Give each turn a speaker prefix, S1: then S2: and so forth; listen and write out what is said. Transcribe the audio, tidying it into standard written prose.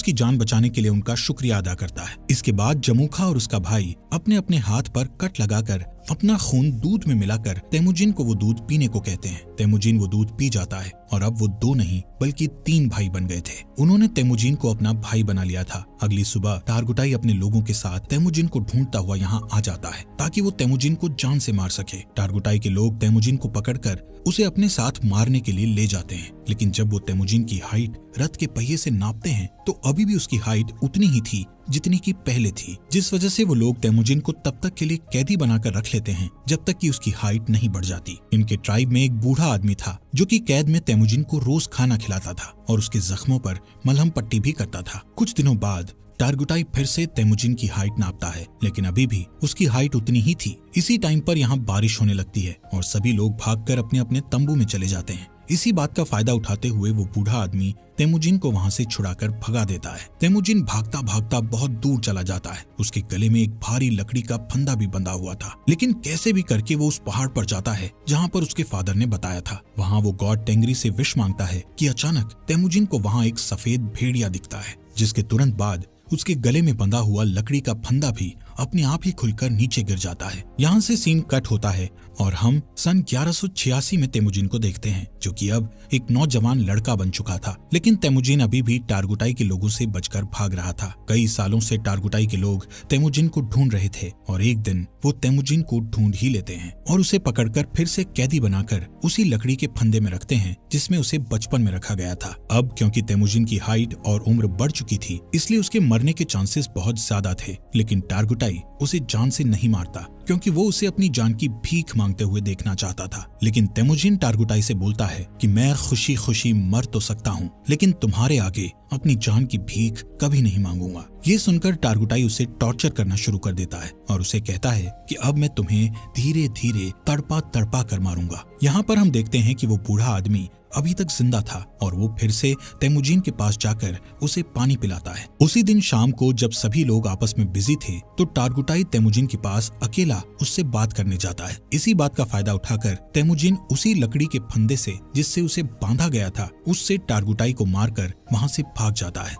S1: उसकी जान बचाने के लिए उनका शुक्रिया अदा करता है। इसके बाद जमूखा और उसका भाई अपने अपने हाथ पर कट लगाकर अपना खून दूध में मिलाकर तेमुजिन को वो दूध पीने को कहते हैं। तेमुजिन वो दूध पी जाता है और अब वो 2 नहीं बल्कि 3 भाई बन गए थे। उन्होंने तेमुजिन को अपना भाई बना लिया था। अगली सुबह टारगुटाई अपने लोगों के साथ तेमुजिन को ढूंढता हुआ यहाँ आ जाता है ताकि वो तेमुजिन को जान से मार सके। टारगुटाई के लोग तेमुजिन को पकड़कर उसे अपने साथ मारने के लिए ले जाते हैं, लेकिन जब वो तेमुजिन की हाइट रथ के पहिए से नापते हैं तो अभी भी उसकी हाइट उतनी ही थी जितनी की पहले थी, जिस वजह से वो लोग तेमुजिन को तब तक के लिए कैदी बनाकर रख लेते हैं जब तक कि उसकी हाइट नहीं बढ़ जाती। इनके ट्राइब में एक बूढ़ा आदमी था जो कि कैद में तेमुजिन को रोज खाना खिलाता था और उसके जख्मों पर मलहम पट्टी भी करता था। कुछ दिनों बाद टारगुटाई फिर से तेमुजिन की हाइट नापता है, लेकिन अभी भी उसकी हाइट उतनी ही थी। इसी टाइम पर यहाँ बारिश होने लगती है और सभी लोग भागकर अपने अपने तंबू में चले जाते हैं। इसी बात का फायदा उठाते हुए वो बूढ़ा आदमी तेमुजिन को वहाँ से छुड़ाकर भगा देता है। तेमुजिन भागता भागता बहुत दूर चला जाता है। उसके गले में एक भारी लकड़ी का फंदा भी बंधा हुआ था, लेकिन कैसे भी करके वो उस पहाड़ पर जाता है जहाँ पर उसके फादर ने बताया था। वहाँ वो गॉड टेंगरी से विश मांगता है कि अचानक तेमुजिन को वहाँ एक सफेद भेड़िया दिखता है, जिसके तुरंत बाद उसके गले में बंधा हुआ लकड़ी का फंदा भी अपने आप ही खुलकर नीचे गिर जाता है। यहाँ से सीन कट होता है और हम सन 1186 में तेमुजिन को देखते हैं, जो कि अब एक नौजवान लड़का बन चुका था। लेकिन तेमुजिन अभी भी टारगुटाई के लोगों से बचकर भाग रहा था। कई सालों से टारगुटाई के लोग तेमुजिन को ढूंढ रहे थे और एक दिन वो तेमुजिन को ढूंढ ही लेते हैं और उसे पकड़कर फिर से कैदी बनाकर उसी लकड़ी के फंदे में रखते हैं जिसमें उसे बचपन में रखा गया था। अब क्योंकि तेमुजिन की हाइट और उम्र बढ़ चुकी थी, इसलिए उसके मरने के चांसेस बहुत ज्यादा थे। लेकिन टारगुटाई उसे जान से नहीं मारता क्योंकि वो उसे अपनी जान की भीख मांगते हुए देखना चाहता था। लेकिन तेमुजिन टारगुटाई से बोलता है कि मैं खुशी खुशी मर तो सकता हूँ, लेकिन तुम्हारे आगे अपनी जान की भीख कभी नहीं मांगूंगा। ये सुनकर टारगुटाई उसे टॉर्चर करना शुरू कर देता है और उसे कहता है कि अब मैं तुम्हें धीरे धीरे तड़पा तड़पा कर मारूंगा। यहाँ पर हम देखते हैं कि वो बूढ़ा आदमी अभी तक जिंदा था और वो फिर से तेमुजिन के पास जाकर उसे पानी पिलाता है। उसी दिन शाम को जब सभी लोग आपस में बिजी थे तो टारगुटाई तेमुजिन के पास अकेला उससे बात करने जाता है। इसी बात का फायदा उठाकर तेमुजिन उसी लकड़ी के फंदे से जिससे उसे बांधा गया था उससे टारगुटाई को मारकर वहाँ से भाग जाता है।